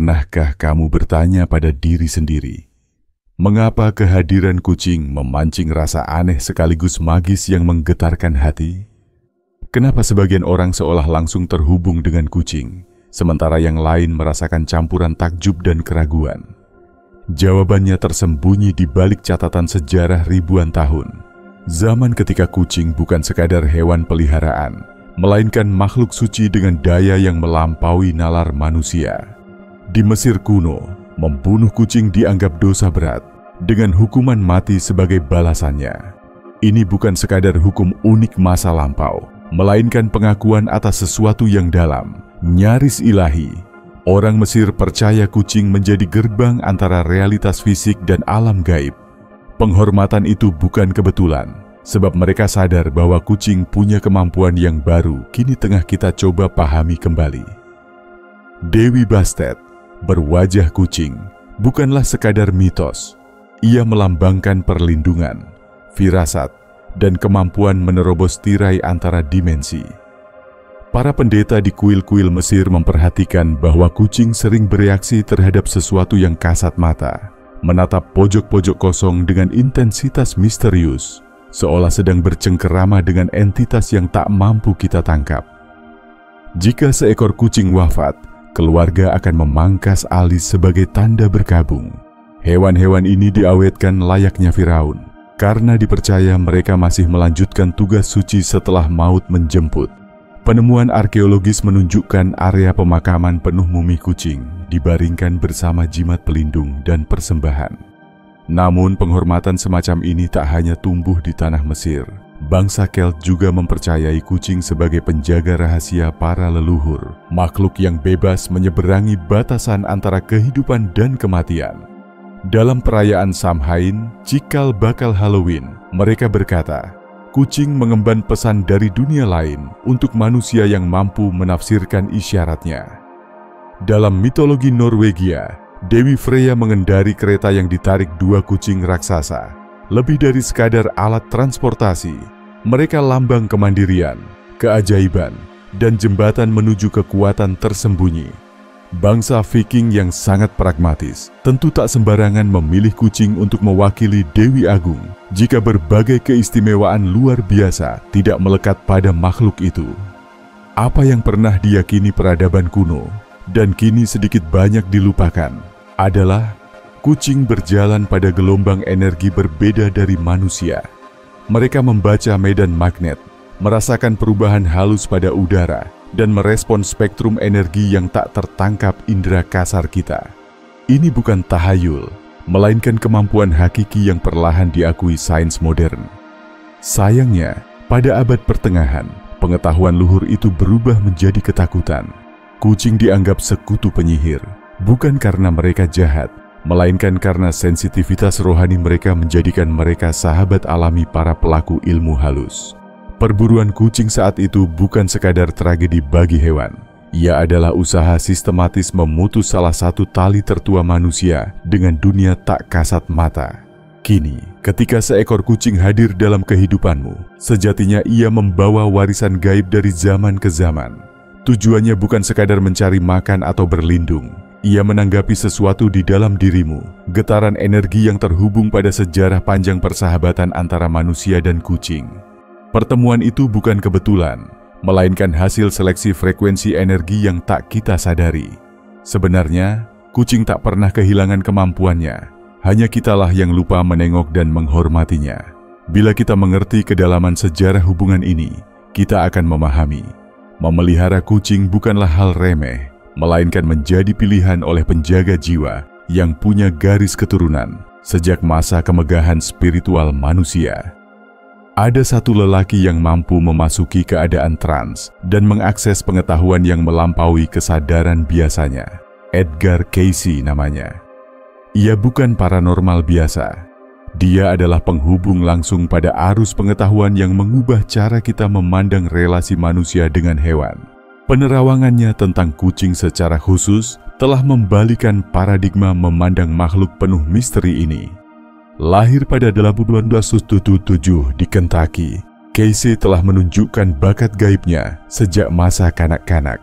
Pernahkah kamu bertanya pada diri sendiri, mengapa kehadiran kucing memancing rasa aneh sekaligus magis yang menggetarkan hati? Kenapa sebagian orang seolah langsung terhubung dengan kucing, sementara yang lain merasakan campuran takjub dan keraguan? Jawabannya tersembunyi di balik catatan sejarah ribuan tahun. Zaman ketika kucing bukan sekadar hewan peliharaan, melainkan makhluk suci dengan daya yang melampaui nalar manusia. Di Mesir kuno, membunuh kucing dianggap dosa berat, dengan hukuman mati sebagai balasannya. Ini bukan sekadar hukum unik masa lampau, melainkan pengakuan atas sesuatu yang dalam, nyaris ilahi. Orang Mesir percaya kucing menjadi gerbang antara realitas fisik dan alam gaib. Penghormatan itu bukan kebetulan, sebab mereka sadar bahwa kucing punya kemampuan yang baru kini tengah kita coba pahami kembali. Dewi Bastet, berwajah kucing, bukanlah sekadar mitos. Ia melambangkan perlindungan, firasat, dan kemampuan menerobos tirai antara dimensi. Para pendeta di kuil-kuil Mesir memperhatikan bahwa kucing sering bereaksi terhadap sesuatu yang kasat mata, menatap pojok-pojok kosong dengan intensitas misterius, seolah sedang bercengkerama dengan entitas yang tak mampu kita tangkap. Jika seekor kucing wafat, keluarga akan memangkas alis sebagai tanda berkabung. Hewan-hewan ini diawetkan layaknya Firaun, karena dipercaya mereka masih melanjutkan tugas suci setelah maut menjemput. Penemuan arkeologis menunjukkan area pemakaman penuh mumi kucing dibaringkan bersama jimat pelindung dan persembahan. Namun penghormatan semacam ini tak hanya tumbuh di tanah Mesir. Bangsa Celt juga mempercayai kucing sebagai penjaga rahasia para leluhur, makhluk yang bebas menyeberangi batasan antara kehidupan dan kematian. Dalam perayaan Samhain, cikal bakal Halloween, mereka berkata, kucing mengemban pesan dari dunia lain untuk manusia yang mampu menafsirkan isyaratnya. Dalam mitologi Norwegia, Dewi Freya mengendari kereta yang ditarik dua kucing raksasa. Lebih dari sekadar alat transportasi, mereka lambang kemandirian, keajaiban, dan jembatan menuju kekuatan tersembunyi. Bangsa Viking yang sangat pragmatis tentu tak sembarangan memilih kucing untuk mewakili Dewi Agung jika berbagai keistimewaan luar biasa tidak melekat pada makhluk itu. Apa yang pernah diyakini peradaban kuno dan kini sedikit banyak dilupakan adalah kucing berjalan pada gelombang energi berbeda dari manusia. Mereka membaca medan magnet, merasakan perubahan halus pada udara, dan merespon spektrum energi yang tak tertangkap indera kasar kita. Ini bukan tahayul, melainkan kemampuan hakiki yang perlahan diakui sains modern. Sayangnya, pada abad pertengahan, pengetahuan luhur itu berubah menjadi ketakutan. Kucing dianggap sekutu penyihir, bukan karena mereka jahat, melainkan karena sensitivitas rohani mereka menjadikan mereka sahabat alami para pelaku ilmu halus. Perburuan kucing saat itu bukan sekadar tragedi bagi hewan. Ia adalah usaha sistematis memutus salah satu tali tertua manusia dengan dunia tak kasat mata. Kini, ketika seekor kucing hadir dalam kehidupanmu, sejatinya ia membawa warisan gaib dari zaman ke zaman. Tujuannya bukan sekadar mencari makan atau berlindung. Ia menanggapi sesuatu di dalam dirimu, getaran energi yang terhubung pada sejarah panjang persahabatan antara manusia dan kucing. Pertemuan itu bukan kebetulan, melainkan hasil seleksi frekuensi energi yang tak kita sadari. Sebenarnya, kucing tak pernah kehilangan kemampuannya, hanya kitalah yang lupa menengok dan menghormatinya. Bila kita mengerti kedalaman sejarah hubungan ini, kita akan memahami, memelihara kucing bukanlah hal remeh, melainkan menjadi pilihan oleh penjaga jiwa yang punya garis keturunan sejak masa kemegahan spiritual manusia. Ada satu lelaki yang mampu memasuki keadaan trans dan mengakses pengetahuan yang melampaui kesadaran biasanya. Edgar Cayce namanya. Ia bukan paranormal biasa. Dia adalah penghubung langsung pada arus pengetahuan yang mengubah cara kita memandang relasi manusia dengan hewan. Penerawangannya tentang kucing secara khusus telah membalikan paradigma memandang makhluk penuh misteri ini. Lahir pada 1877 di Kentucky, Cayce telah menunjukkan bakat gaibnya sejak masa kanak-kanak.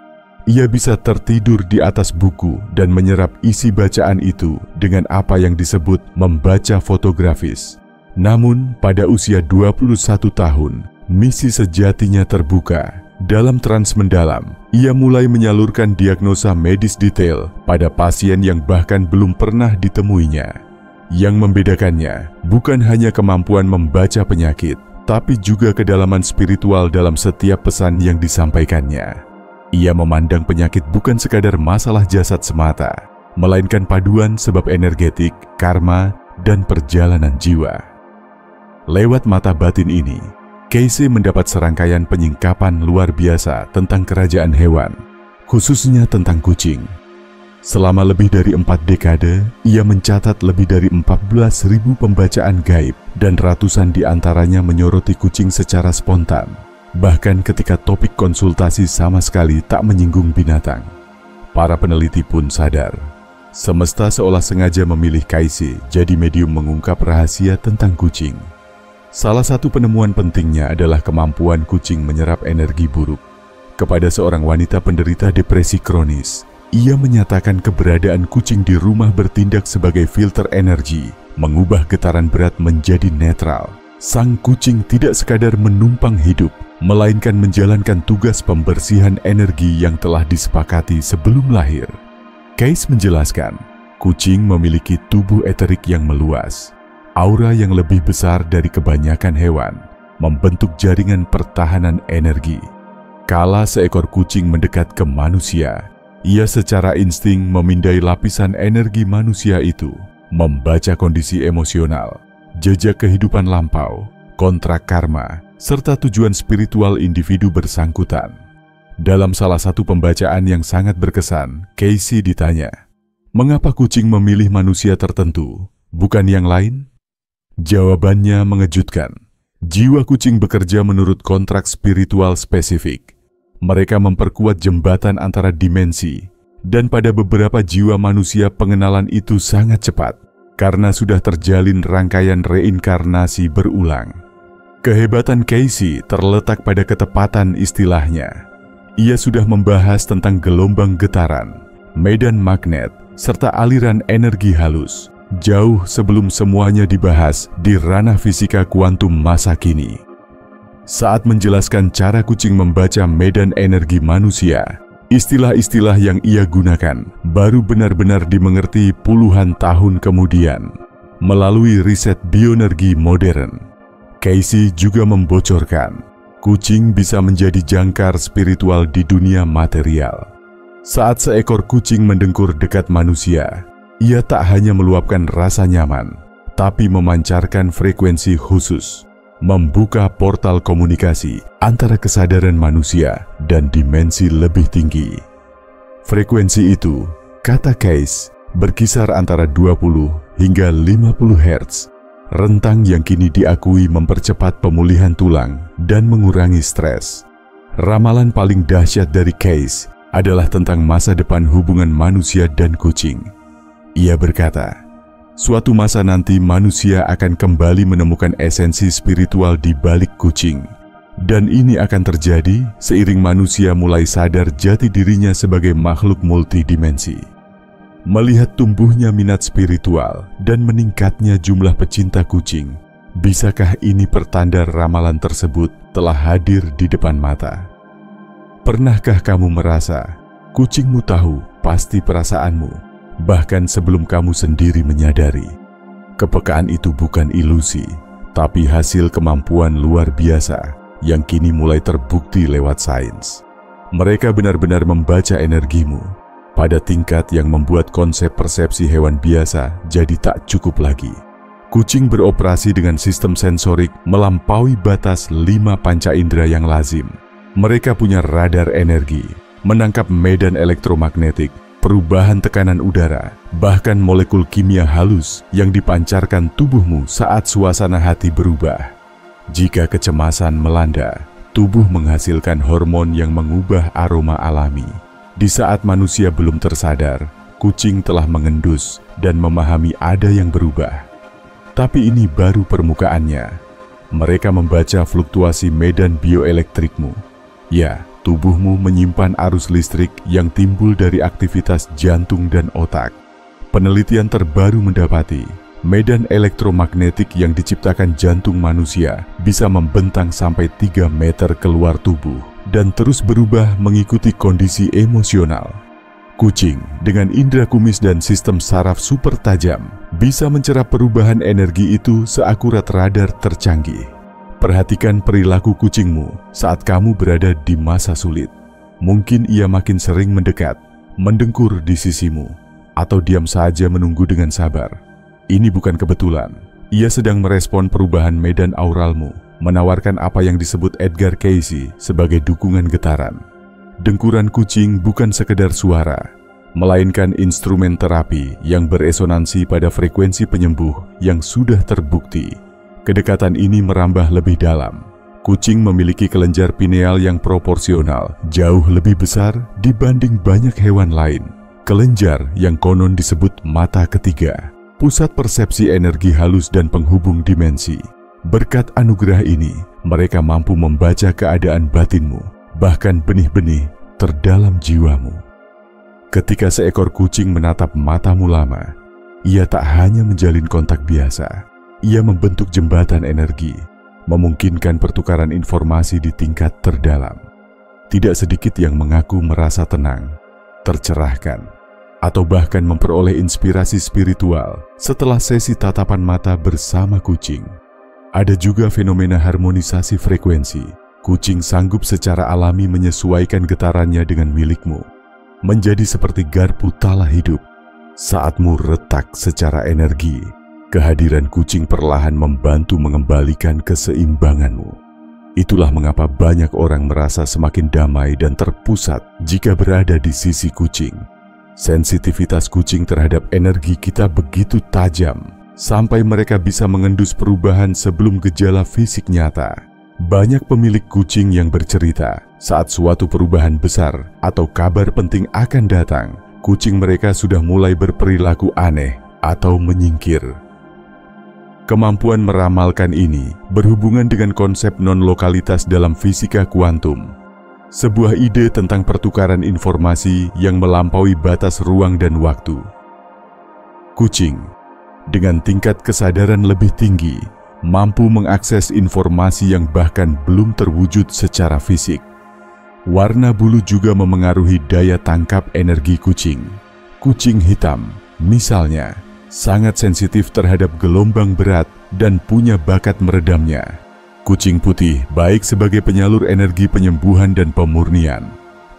Ia bisa tertidur di atas buku dan menyerap isi bacaan itu dengan apa yang disebut membaca fotografis. Namun, pada usia 21 tahun, misi sejatinya terbuka. Dalam trans mendalam, ia mulai menyalurkan diagnosa medis detail pada pasien yang bahkan belum pernah ditemuinya. Yang membedakannya bukan hanya kemampuan membaca penyakit, tapi juga kedalaman spiritual dalam setiap pesan yang disampaikannya. Ia memandang penyakit bukan sekadar masalah jasad semata, melainkan paduan sebab energetik, karma, dan perjalanan jiwa. Lewat mata batin ini, Casey mendapat serangkaian penyingkapan luar biasa tentang kerajaan hewan, khususnya tentang kucing. Selama lebih dari 4 dekade, ia mencatat lebih dari 14.000 pembacaan gaib dan ratusan di antaranya menyoroti kucing secara spontan, bahkan ketika topik konsultasi sama sekali tak menyinggung binatang. Para peneliti pun sadar, semesta seolah sengaja memilih Casey jadi medium mengungkap rahasia tentang kucing. Salah satu penemuan pentingnya adalah kemampuan kucing menyerap energi buruk. Kepada seorang wanita penderita depresi kronis, ia menyatakan keberadaan kucing di rumah bertindak sebagai filter energi, mengubah getaran berat menjadi netral. Sang kucing tidak sekadar menumpang hidup, melainkan menjalankan tugas pembersihan energi yang telah disepakati sebelum lahir. Case menjelaskan, kucing memiliki tubuh eterik yang meluas, aura yang lebih besar dari kebanyakan hewan, membentuk jaringan pertahanan energi. Kala seekor kucing mendekat ke manusia, ia secara insting memindai lapisan energi manusia itu, membaca kondisi emosional, jejak kehidupan lampau, kontrak karma, serta tujuan spiritual individu bersangkutan. Dalam salah satu pembacaan yang sangat berkesan, Casey ditanya, "Mengapa kucing memilih manusia tertentu, bukan yang lain?" Jawabannya mengejutkan. Jiwa kucing bekerja menurut kontrak spiritual spesifik. Mereka memperkuat jembatan antara dimensi, dan pada beberapa jiwa manusia pengenalan itu sangat cepat, karena sudah terjalin rangkaian reinkarnasi berulang. Kehebatan Casey terletak pada ketepatan istilahnya. Ia sudah membahas tentang gelombang getaran, medan magnet, serta aliran energi halus, jauh sebelum semuanya dibahas di ranah fisika kuantum masa kini. Saat menjelaskan cara kucing membaca medan energi manusia, istilah-istilah yang ia gunakan baru benar-benar dimengerti puluhan tahun kemudian melalui riset bioenergi modern. Casey juga membocorkan, kucing bisa menjadi jangkar spiritual di dunia material. Saat seekor kucing mendengkur dekat manusia, ia tak hanya meluapkan rasa nyaman, tapi memancarkan frekuensi khusus, membuka portal komunikasi antara kesadaran manusia dan dimensi lebih tinggi. Frekuensi itu, kata Case, berkisar antara 20 hingga 50 Hz, rentang yang kini diakui mempercepat pemulihan tulang dan mengurangi stres. Ramalan paling dahsyat dari Case adalah tentang masa depan hubungan manusia dan kucing. Ia berkata, suatu masa nanti manusia akan kembali menemukan esensi spiritual di balik kucing. Dan ini akan terjadi seiring manusia mulai sadar jati dirinya sebagai makhluk multidimensi. Melihat tumbuhnya minat spiritual dan meningkatnya jumlah pecinta kucing, bisakah ini pertanda ramalan tersebut telah hadir di depan mata? Pernahkah kamu merasa kucingmu tahu pasti perasaanmu? Bahkan sebelum kamu sendiri menyadari. Kepekaan itu bukan ilusi, tapi hasil kemampuan luar biasa yang kini mulai terbukti lewat sains. Mereka benar-benar membaca energimu pada tingkat yang membuat konsep persepsi hewan biasa jadi tak cukup lagi. Kucing beroperasi dengan sistem sensorik melampaui batas 5 panca indera yang lazim. Mereka punya radar energi, menangkap medan elektromagnetik, perubahan tekanan udara, bahkan molekul kimia halus yang dipancarkan tubuhmu saat suasana hati berubah. Jika kecemasan melanda, tubuh menghasilkan hormon yang mengubah aroma alami. Di saat manusia belum tersadar, kucing telah mengendus dan memahami ada yang berubah. Tapi ini baru permukaannya. Mereka membaca fluktuasi medan bioelektrikmu. Ya, Tubuhmu menyimpan arus listrik yang timbul dari aktivitas jantung dan otak. Penelitian terbaru mendapati medan elektromagnetik yang diciptakan jantung manusia bisa membentang sampai 3 meter keluar tubuh dan terus berubah mengikuti kondisi emosional. Kucing dengan indera kumis dan sistem saraf super tajam bisa mencerap perubahan energi itu seakurat radar tercanggih. Perhatikan perilaku kucingmu saat kamu berada di masa sulit. Mungkin ia makin sering mendekat, mendengkur di sisimu, atau diam saja menunggu dengan sabar. Ini bukan kebetulan. Ia sedang merespon perubahan medan auralmu, menawarkan apa yang disebut Edgar Cayce sebagai dukungan getaran. Dengkuran kucing bukan sekedar suara, melainkan instrumen terapi yang beresonansi pada frekuensi penyembuh yang sudah terbukti. Kedekatan ini merambah lebih dalam. Kucing memiliki kelenjar pineal yang proporsional, jauh lebih besar dibanding banyak hewan lain. Kelenjar yang konon disebut mata ketiga, pusat persepsi energi halus dan penghubung dimensi. Berkat anugerah ini, mereka mampu membaca keadaan batinmu, bahkan benih-benih terdalam jiwamu. Ketika seekor kucing menatap matamu lama, ia tak hanya menjalin kontak biasa. Ia membentuk jembatan energi, memungkinkan pertukaran informasi di tingkat terdalam. Tidak sedikit yang mengaku merasa tenang, tercerahkan, atau bahkan memperoleh inspirasi spiritual setelah sesi tatapan mata bersama kucing. Ada juga fenomena harmonisasi frekuensi. Kucing sanggup secara alami menyesuaikan getarannya dengan milikmu, menjadi seperti garpu tala hidup. Saatmu retak secara energi, kehadiran kucing perlahan membantu mengembalikan keseimbanganmu. Itulah mengapa banyak orang merasa semakin damai dan terpusat jika berada di sisi kucing. Sensitivitas kucing terhadap energi kita begitu tajam, sampai mereka bisa mengendus perubahan sebelum gejala fisik nyata. Banyak pemilik kucing yang bercerita, saat suatu perubahan besar atau kabar penting akan datang, kucing mereka sudah mulai berperilaku aneh atau menyingkir. Kemampuan meramalkan ini berhubungan dengan konsep non-lokalitas dalam fisika kuantum, sebuah ide tentang pertukaran informasi yang melampaui batas ruang dan waktu. Kucing, dengan tingkat kesadaran lebih tinggi, mampu mengakses informasi yang bahkan belum terwujud secara fisik. Warna bulu juga memengaruhi daya tangkap energi kucing. Kucing hitam, misalnya, sangat sensitif terhadap gelombang berat dan punya bakat meredamnya. Kucing putih baik sebagai penyalur energi penyembuhan dan pemurnian.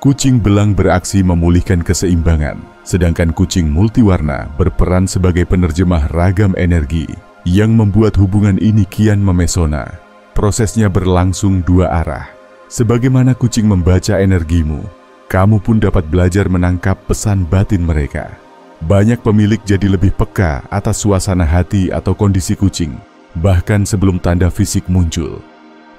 Kucing belang beraksi memulihkan keseimbangan, sedangkan kucing multiwarna berperan sebagai penerjemah ragam energi yang membuat hubungan ini kian memesona. Prosesnya berlangsung dua arah. Sebagaimana kucing membaca energimu, kamu pun dapat belajar menangkap pesan batin mereka. Banyak pemilik jadi lebih peka atas suasana hati atau kondisi kucing, bahkan sebelum tanda fisik muncul.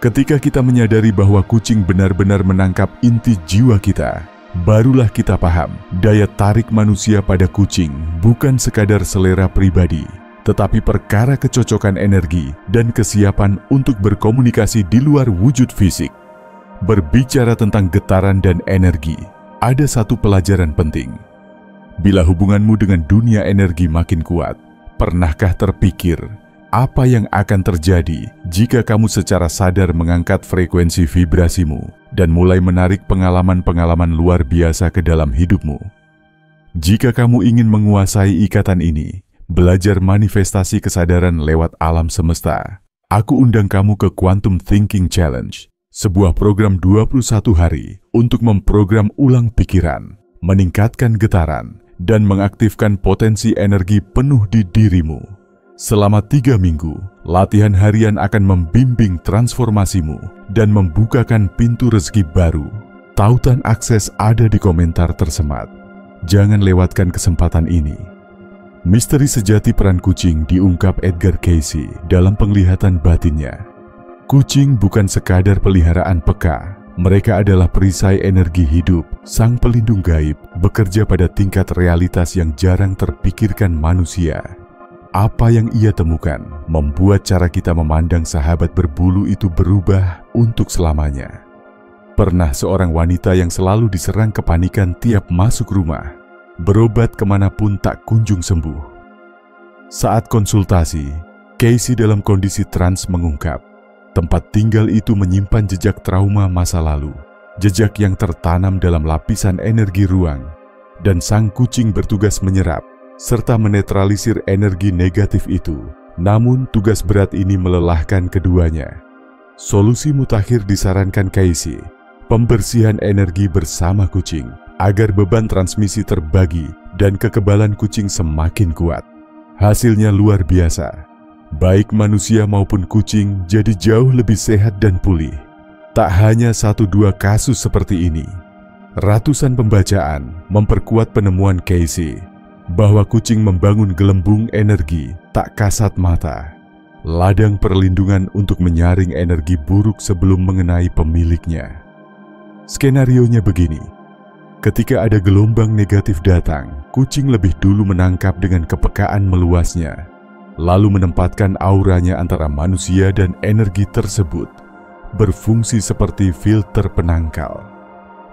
Ketika kita menyadari bahwa kucing benar-benar menangkap inti jiwa kita, barulah kita paham daya tarik manusia pada kucing bukan sekadar selera pribadi, tetapi perkara kecocokan energi dan kesiapan untuk berkomunikasi di luar wujud fisik. Berbicara tentang getaran dan energi, ada satu pelajaran penting. Bila hubunganmu dengan dunia energi makin kuat, pernahkah terpikir apa yang akan terjadi jika kamu secara sadar mengangkat frekuensi vibrasimu dan mulai menarik pengalaman-pengalaman luar biasa ke dalam hidupmu? Jika kamu ingin menguasai ikatan ini, belajar manifestasi kesadaran lewat alam semesta, aku undang kamu ke Quantum Thinking Challenge, sebuah program 21 hari untuk memprogram ulang pikiran, meningkatkan getaran, dan mengaktifkan potensi energi penuh di dirimu. Selama 3 minggu, latihan harian akan membimbing transformasimu dan membukakan pintu rezeki baru. Tautan akses ada di komentar tersemat. Jangan lewatkan kesempatan ini. Misteri sejati peran kucing diungkap Edgar Cayce dalam penglihatan batinnya. Kucing bukan sekadar peliharaan peka. Mereka adalah perisai energi hidup, sang pelindung gaib, bekerja pada tingkat realitas yang jarang terpikirkan manusia. Apa yang ia temukan membuat cara kita memandang sahabat berbulu itu berubah untuk selamanya. Pernah seorang wanita yang selalu diserang kepanikan tiap masuk rumah, berobat kemanapun tak kunjung sembuh. Saat konsultasi, Casey dalam kondisi trans mengungkap, tempat tinggal itu menyimpan jejak trauma masa lalu, jejak yang tertanam dalam lapisan energi ruang, dan sang kucing bertugas menyerap serta menetralisir energi negatif itu. Namun tugas berat ini melelahkan keduanya. Solusi mutakhir disarankan Casey, pembersihan energi bersama kucing, agar beban transmisi terbagi dan kekebalan kucing semakin kuat. Hasilnya luar biasa. Baik manusia maupun kucing jadi jauh lebih sehat dan pulih. Tak hanya 1-2 kasus seperti ini. Ratusan pembacaan memperkuat penemuan Casey bahwa kucing membangun gelembung energi tak kasat mata, ladang perlindungan untuk menyaring energi buruk sebelum mengenai pemiliknya. Skenarionya begini, ketika ada gelombang negatif datang, kucing lebih dulu menangkap dengan kepekaan meluasnya, lalu menempatkan auranya antara manusia dan energi tersebut, berfungsi seperti filter penangkal.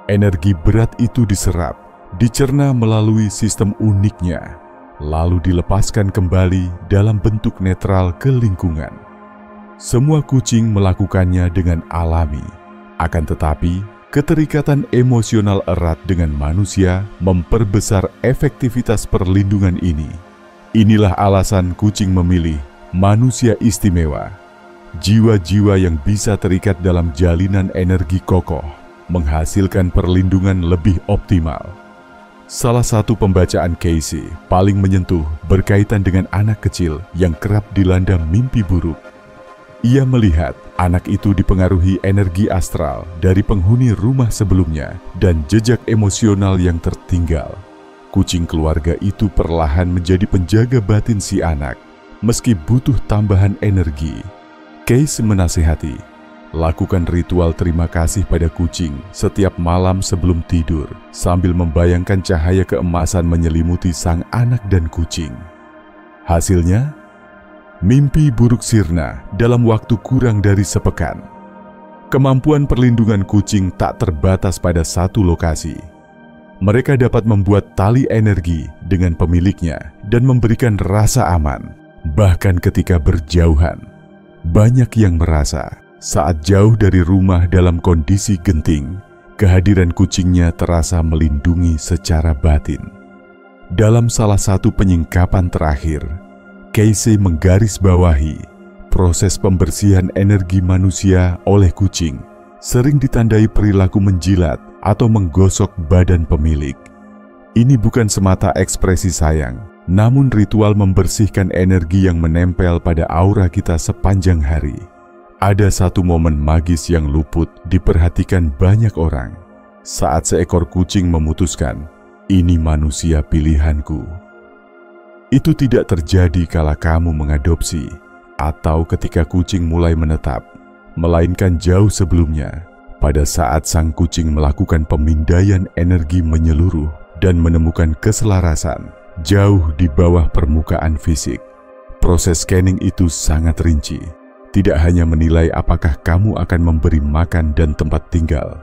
Energi berat itu diserap, dicerna melalui sistem uniknya, lalu dilepaskan kembali dalam bentuk netral ke lingkungan. Semua kucing melakukannya dengan alami, akan tetapi keterikatan emosional erat dengan manusia memperbesar efektivitas perlindungan ini. Inilah alasan kucing memilih manusia istimewa, jiwa-jiwa yang bisa terikat dalam jalinan energi kokoh, menghasilkan perlindungan lebih optimal. Salah satu pembacaan Casey paling menyentuh berkaitan dengan anak kecil yang kerap dilanda mimpi buruk. Ia melihat anak itu dipengaruhi energi astral dari penghuni rumah sebelumnya dan jejak emosional yang tertinggal. Kucing keluarga itu perlahan menjadi penjaga batin si anak, meski butuh tambahan energi. Casey menasihati, lakukan ritual terima kasih pada kucing setiap malam sebelum tidur, sambil membayangkan cahaya keemasan menyelimuti sang anak dan kucing. Hasilnya, mimpi buruk sirna dalam waktu kurang dari sepekan. Kemampuan perlindungan kucing tak terbatas pada satu lokasi. Mereka dapat membuat tali energi dengan pemiliknya dan memberikan rasa aman, bahkan ketika berjauhan. Banyak yang merasa saat jauh dari rumah dalam kondisi genting, kehadiran kucingnya terasa melindungi secara batin. Dalam salah satu penyingkapan terakhir, Casey menggarisbawahi proses pembersihan energi manusia oleh kucing sering ditandai perilaku menjilat atau menggosok badan pemilik. Ini bukan semata ekspresi sayang, namun ritual membersihkan energi yang menempel pada aura kita sepanjang hari. Ada satu momen magis yang luput diperhatikan banyak orang saat seekor kucing memutuskan, "Ini manusia pilihanku." Itu tidak terjadi kala kamu mengadopsi atau ketika kucing mulai menetap, melainkan jauh sebelumnya, pada saat sang kucing melakukan pemindaian energi menyeluruh dan menemukan keselarasan jauh di bawah permukaan fisik. Proses scanning itu sangat rinci. Tidak hanya menilai apakah kamu akan memberi makan dan tempat tinggal,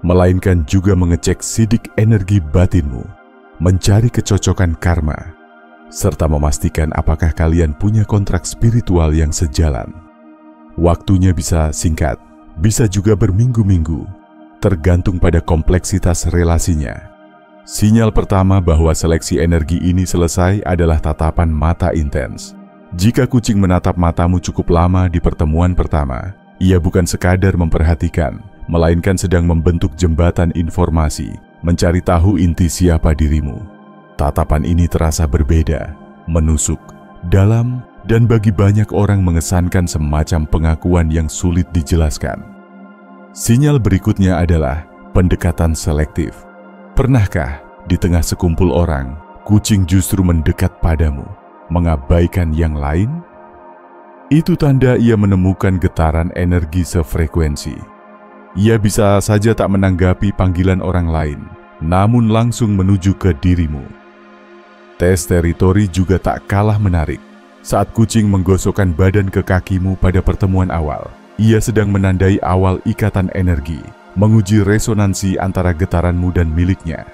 melainkan juga mengecek sidik energi batinmu, mencari kecocokan karma, serta memastikan apakah kalian punya kontrak spiritual yang sejalan. Waktunya bisa singkat, bisa juga berminggu-minggu, tergantung pada kompleksitas relasinya. Sinyal pertama bahwa seleksi energi ini selesai adalah tatapan mata intens. Jika kucing menatap matamu cukup lama di pertemuan pertama, ia bukan sekadar memperhatikan, melainkan sedang membentuk jembatan informasi, mencari tahu inti siapa dirimu. Tatapan ini terasa berbeda, menusuk, dalam, dan bagi banyak orang mengesankan semacam pengakuan yang sulit dijelaskan. Sinyal berikutnya adalah pendekatan selektif. Pernahkah di tengah sekumpul orang, kucing justru mendekat padamu, mengabaikan yang lain? Itu tanda ia menemukan getaran energi sefrekuensi. Ia bisa saja tak menanggapi panggilan orang lain, namun langsung menuju ke dirimu. Tes teritori juga tak kalah menarik. Saat kucing menggosokkan badan ke kakimu pada pertemuan awal, ia sedang menandai awal ikatan energi. menguji resonansi antara getaranmu dan miliknya.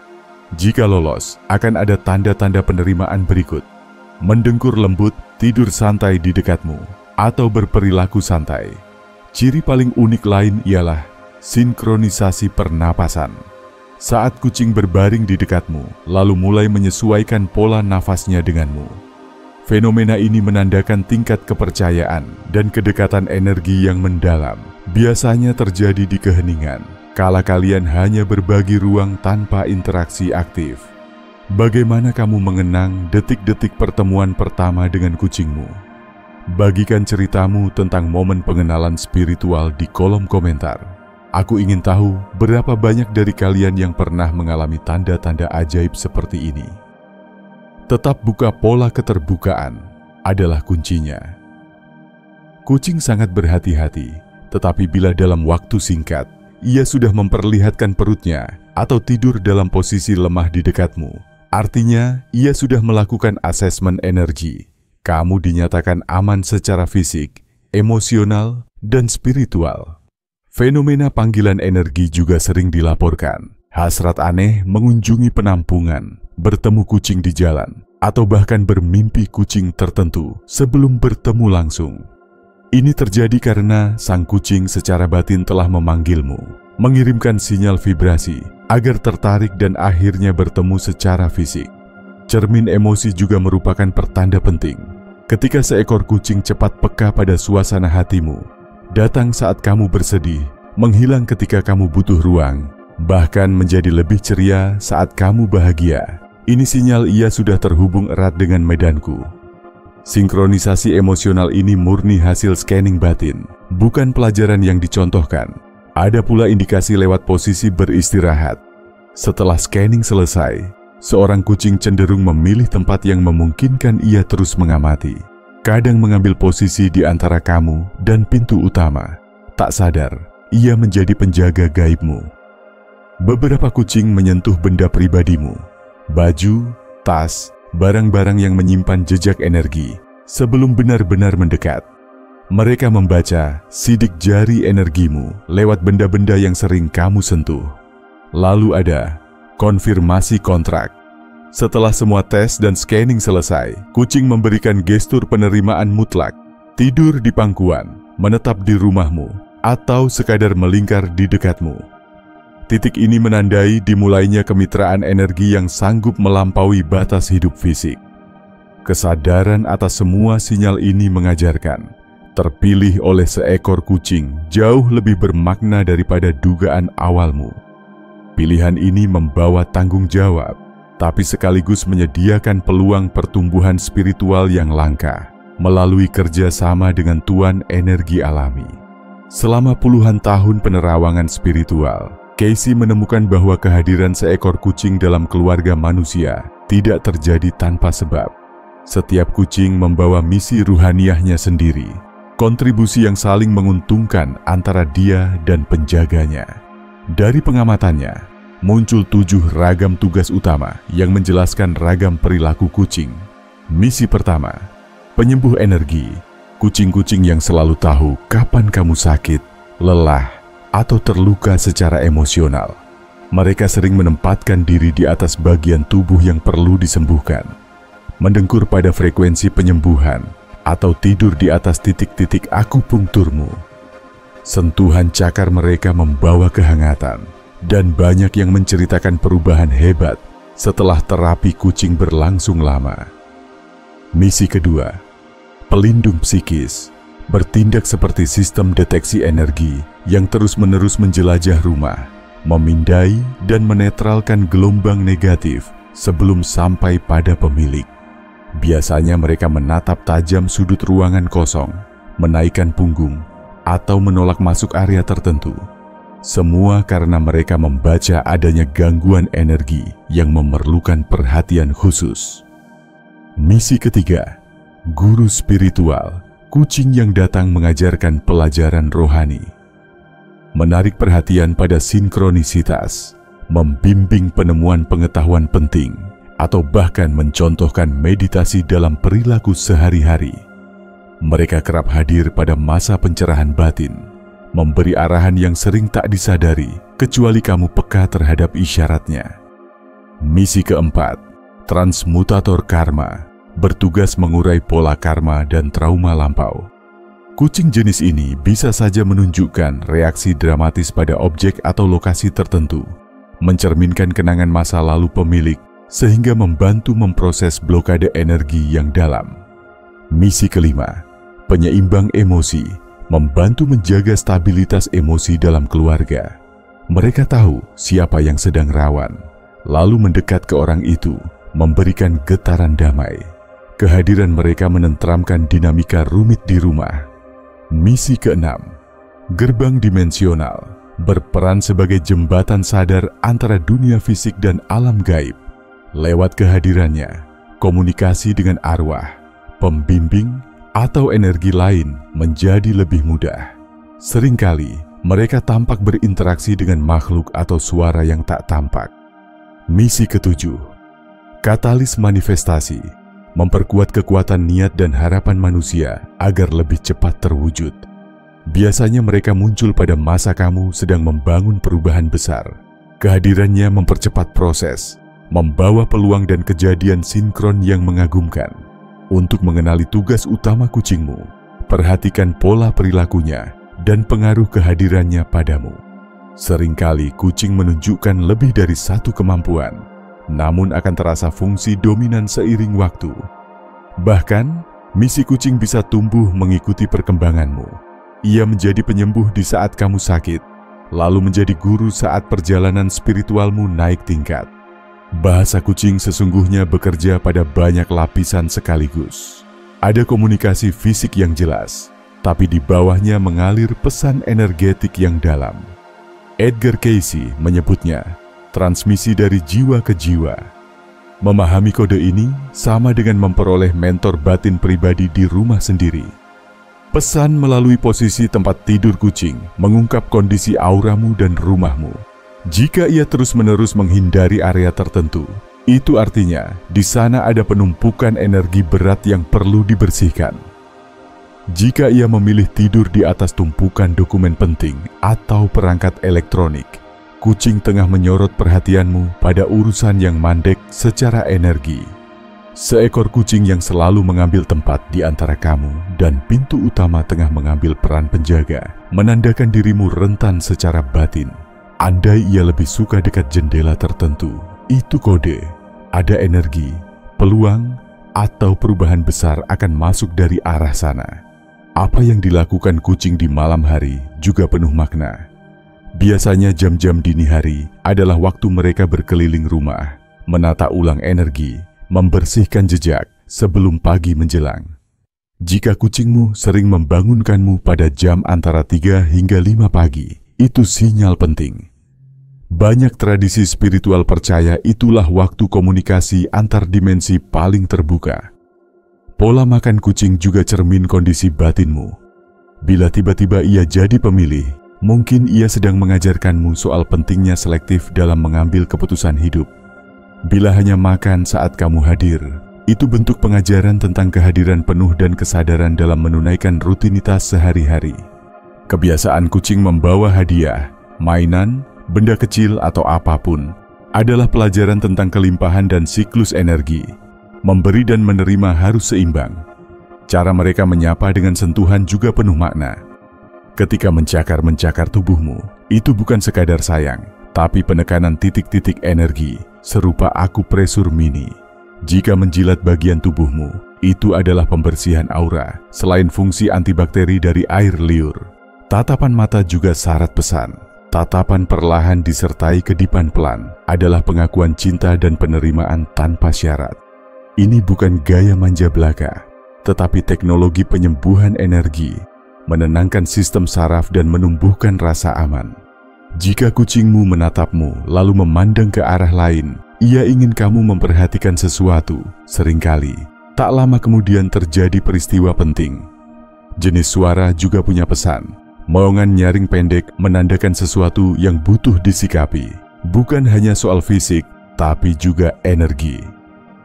Jika lolos, akan ada tanda-tanda penerimaan berikut: mendengkur lembut, tidur santai di dekatmu, atau berperilaku santai. Ciri paling unik lain ialah sinkronisasi pernapasan. Saat kucing berbaring di dekatmu, lalu mulai menyesuaikan pola nafasnya denganmu. Fenomena ini menandakan tingkat kepercayaan dan kedekatan energi yang mendalam. Biasanya terjadi di keheningan, kala kalian hanya berbagi ruang tanpa interaksi aktif. Bagaimana kamu mengenang detik-detik pertemuan pertama dengan kucingmu? Bagikan ceritamu tentang momen pengenalan spiritual di kolom komentar. Aku ingin tahu berapa banyak dari kalian yang pernah mengalami tanda-tanda ajaib seperti ini. Tetap buka pola keterbukaan adalah kuncinya. Kucing sangat berhati-hati, tetapi bila dalam waktu singkat, ia sudah memperlihatkan perutnya atau tidur dalam posisi lemah di dekatmu, artinya ia sudah melakukan asesmen energi. Kamu dinyatakan aman secara fisik, emosional, dan spiritual. Fenomena panggilan energi juga sering dilaporkan. Hasrat aneh mengunjungi penampungan, bertemu kucing di jalan, atau bahkan bermimpi kucing tertentu sebelum bertemu langsung. Ini terjadi karena sang kucing secara batin telah memanggilmu, mengirimkan sinyal vibrasi agar tertarik dan akhirnya bertemu secara fisik. Cermin emosi juga merupakan pertanda penting. Ketika seekor kucing cepat peka pada suasana hatimu, datang saat kamu bersedih, menghilang ketika kamu butuh ruang, bahkan menjadi lebih ceria saat kamu bahagia. Ini sinyal ia sudah terhubung erat dengan medanku. Sinkronisasi emosional ini murni hasil scanning batin, bukan pelajaran yang dicontohkan. Ada pula indikasi lewat posisi beristirahat. Setelah scanning selesai, seorang kucing cenderung memilih tempat yang memungkinkan ia terus mengamati. Kadang mengambil posisi di antara kamu dan pintu utama. Tak sadar, ia menjadi penjaga gaibmu. Beberapa kucing menyentuh benda pribadimu, baju, tas, barang-barang yang menyimpan jejak energi sebelum benar-benar mendekat. Mereka membaca sidik jari energimu lewat benda-benda yang sering kamu sentuh. Lalu ada konfirmasi kontrak. Setelah semua tes dan scanning selesai, kucing memberikan gestur penerimaan mutlak. Tidur di pangkuan, menetap di rumahmu, atau sekadar melingkar di dekatmu. Titik ini menandai dimulainya kemitraan energi yang sanggup melampaui batas hidup fisik. Kesadaran atas semua sinyal ini mengajarkan, terpilih oleh seekor kucing jauh lebih bermakna daripada dugaan awalmu. Pilihan ini membawa tanggung jawab, tapi sekaligus menyediakan peluang pertumbuhan spiritual yang langka melalui kerjasama dengan Tuan Energi Alami. Selama puluhan tahun penerawangan spiritual, Casey menemukan bahwa kehadiran seekor kucing dalam keluarga manusia tidak terjadi tanpa sebab. Setiap kucing membawa misi ruhaniahnya sendiri, kontribusi yang saling menguntungkan antara dia dan penjaganya. Dari pengamatannya, muncul 7 ragam tugas utama yang menjelaskan ragam perilaku kucing. Misi pertama, penyembuh energi. Kucing-kucing yang selalu tahu kapan kamu sakit, lelah, atau terluka secara emosional. Mereka sering menempatkan diri di atas bagian tubuh yang perlu disembuhkan, mendengkur pada frekuensi penyembuhan, atau tidur di atas titik-titik akupunkturmu. Sentuhan cakar mereka membawa kehangatan, dan banyak yang menceritakan perubahan hebat setelah terapi kucing berlangsung lama. Misi kedua, pelindung psikis, bertindak seperti sistem deteksi energi yang terus-menerus menjelajah rumah, memindai dan menetralkan gelombang negatif sebelum sampai pada pemilik. Biasanya mereka menatap tajam sudut ruangan kosong, menaikkan punggung, atau menolak masuk area tertentu. Semua karena mereka membaca adanya gangguan energi yang memerlukan perhatian khusus. Misi ketiga, guru spiritual, kucing yang datang mengajarkan pelajaran rohani. Menarik perhatian pada sinkronisitas, membimbing penemuan pengetahuan penting, atau bahkan mencontohkan meditasi dalam perilaku sehari-hari. Mereka kerap hadir pada masa pencerahan batin, memberi arahan yang sering tak disadari kecuali kamu peka terhadap isyaratnya. Misi keempat, transmutator karma, bertugas mengurai pola karma dan trauma lampau. Kucing jenis ini bisa saja menunjukkan reaksi dramatis pada objek atau lokasi tertentu, mencerminkan kenangan masa lalu pemilik, sehingga membantu memproses blokade energi yang dalam. Misi kelima, penyeimbang emosi, membantu menjaga stabilitas emosi dalam keluarga. Mereka tahu siapa yang sedang rawan, lalu mendekat ke orang itu, memberikan getaran damai. Kehadiran mereka menenteramkan dinamika rumit di rumah. Misi keenam, gerbang dimensional, berperan sebagai jembatan sadar antara dunia fisik dan alam gaib. Lewat kehadirannya, komunikasi dengan arwah, pembimbing, atau energi lain menjadi lebih mudah. Seringkali, mereka tampak berinteraksi dengan makhluk atau suara yang tak tampak. Misi ketujuh, katalis manifestasi, memperkuat kekuatan niat dan harapan manusia agar lebih cepat terwujud. Biasanya mereka muncul pada masa kamu sedang membangun perubahan besar. Kehadirannya mempercepat proses, membawa peluang dan kejadian sinkron yang mengagumkan. Untuk mengenali tugas utama kucingmu, perhatikan pola perilakunya dan pengaruh kehadirannya padamu. Seringkali kucing menunjukkan lebih dari satu kemampuan, namun akan terasa fungsi dominan seiring waktu. Bahkan, misi kucing bisa tumbuh mengikuti perkembanganmu. Ia menjadi penyembuh di saat kamu sakit, lalu menjadi guru saat perjalanan spiritualmu naik tingkat. Bahasa kucing sesungguhnya bekerja pada banyak lapisan sekaligus. Ada komunikasi fisik yang jelas, tapi di bawahnya mengalir pesan energetik yang dalam. Edgar Cayce menyebutnya transmisi dari jiwa ke jiwa. Memahami kode ini sama dengan memperoleh mentor batin pribadi di rumah sendiri. Pesan melalui posisi tempat tidur kucing mengungkap kondisi auramu dan rumahmu. Jika ia terus-menerus menghindari area tertentu, itu artinya di sana ada penumpukan energi berat yang perlu dibersihkan. Jika ia memilih tidur di atas tumpukan dokumen penting atau perangkat elektronik, kucing tengah menyorot perhatianmu pada urusan yang mandek secara energi. Seekor kucing yang selalu mengambil tempat di antara kamu dan pintu utama tengah mengambil peran penjaga, menandakan dirimu rentan secara batin. Andai ia lebih suka dekat jendela tertentu, itu kode. Ada energi, peluang, atau perubahan besar akan masuk dari arah sana. Apa yang dilakukan kucing di malam hari juga penuh makna. Biasanya jam-jam dini hari adalah waktu mereka berkeliling rumah, menata ulang energi, membersihkan jejak sebelum pagi menjelang. Jika kucingmu sering membangunkanmu pada jam antara 3 hingga 5 pagi, itu sinyal penting. Banyak tradisi spiritual percaya itulah waktu komunikasi antar dimensi paling terbuka. Pola makan kucing juga cermin kondisi batinmu. Bila tiba-tiba ia jadi pemilih, mungkin ia sedang mengajarkanmu soal pentingnya selektif dalam mengambil keputusan hidup. Bila hanya makan saat kamu hadir, itu bentuk pengajaran tentang kehadiran penuh dan kesadaran dalam menunaikan rutinitas sehari-hari. Kebiasaan kucing membawa hadiah, mainan, benda kecil atau apapun adalah pelajaran tentang kelimpahan dan siklus energi. Memberi dan menerima harus seimbang. Cara mereka menyapa dengan sentuhan juga penuh makna. Ketika mencakar-mencakar tubuhmu, itu bukan sekadar sayang, tapi penekanan titik-titik energi serupa akupresur mini. Jika menjilat bagian tubuhmu, itu adalah pembersihan aura, selain fungsi antibakteri dari air liur. Tatapan mata juga syarat pesan. Tatapan perlahan disertai kedipan pelan adalah pengakuan cinta dan penerimaan tanpa syarat. Ini bukan gaya manja belaka, tetapi teknologi penyembuhan energi, menenangkan sistem saraf dan menumbuhkan rasa aman. Jika kucingmu menatapmu lalu memandang ke arah lain, ia ingin kamu memperhatikan sesuatu. Seringkali, tak lama kemudian terjadi peristiwa penting. Jenis suara juga punya pesan. Moongan nyaring pendek menandakan sesuatu yang butuh disikapi. Bukan hanya soal fisik, tapi juga energi.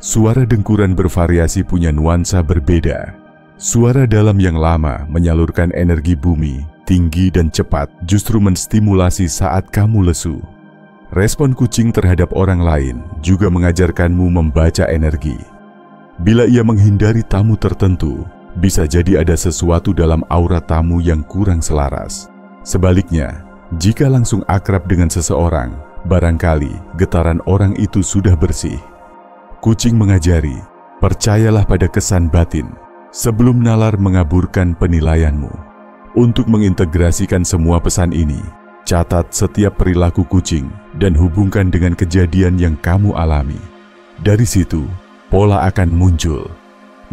Suara dengkuran bervariasi punya nuansa berbeda. Suara dalam yang lama menyalurkan energi bumi, tinggi dan cepat justru menstimulasi saat kamu lesu. Respon kucing terhadap orang lain juga mengajarkanmu membaca energi. Bila ia menghindari tamu tertentu, bisa jadi ada sesuatu dalam aura tamu yang kurang selaras. Sebaliknya, jika langsung akrab dengan seseorang, barangkali getaran orang itu sudah bersih. Kucing mengajari, percayalah pada kesan batin sebelum nalar mengaburkan penilaianmu. Untuk mengintegrasikan semua pesan ini, catat setiap perilaku kucing dan hubungkan dengan kejadian yang kamu alami. Dari situ, pola akan muncul,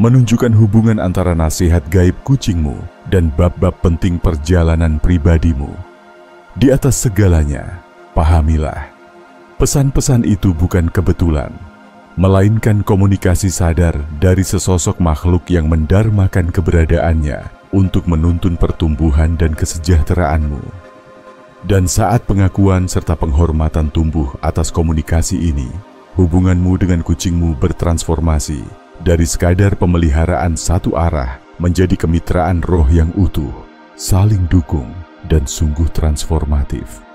menunjukkan hubungan antara nasihat gaib kucingmu dan bab-bab penting perjalanan pribadimu. Di atas segalanya, pahamilah, pesan-pesan itu bukan kebetulan, melainkan komunikasi sadar dari sesosok makhluk yang mendarmakan keberadaannya untuk menuntun pertumbuhan dan kesejahteraanmu. Dan saat pengakuan serta penghormatan tumbuh atas komunikasi ini, hubunganmu dengan kucingmu bertransformasi dari sekadar pemeliharaan satu arah menjadi kemitraan roh yang utuh, saling dukung, dan sungguh transformatif.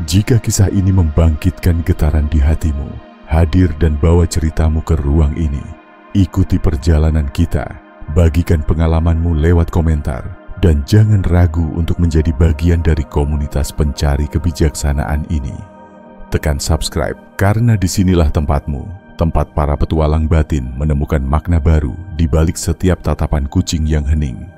Jika kisah ini membangkitkan getaran di hatimu, hadir dan bawa ceritamu ke ruang ini. Ikuti perjalanan kita, bagikan pengalamanmu lewat komentar, dan jangan ragu untuk menjadi bagian dari komunitas pencari kebijaksanaan ini. Tekan subscribe, karena disinilah tempatmu, tempat para petualang batin menemukan makna baru di balik setiap tatapan kucing yang hening.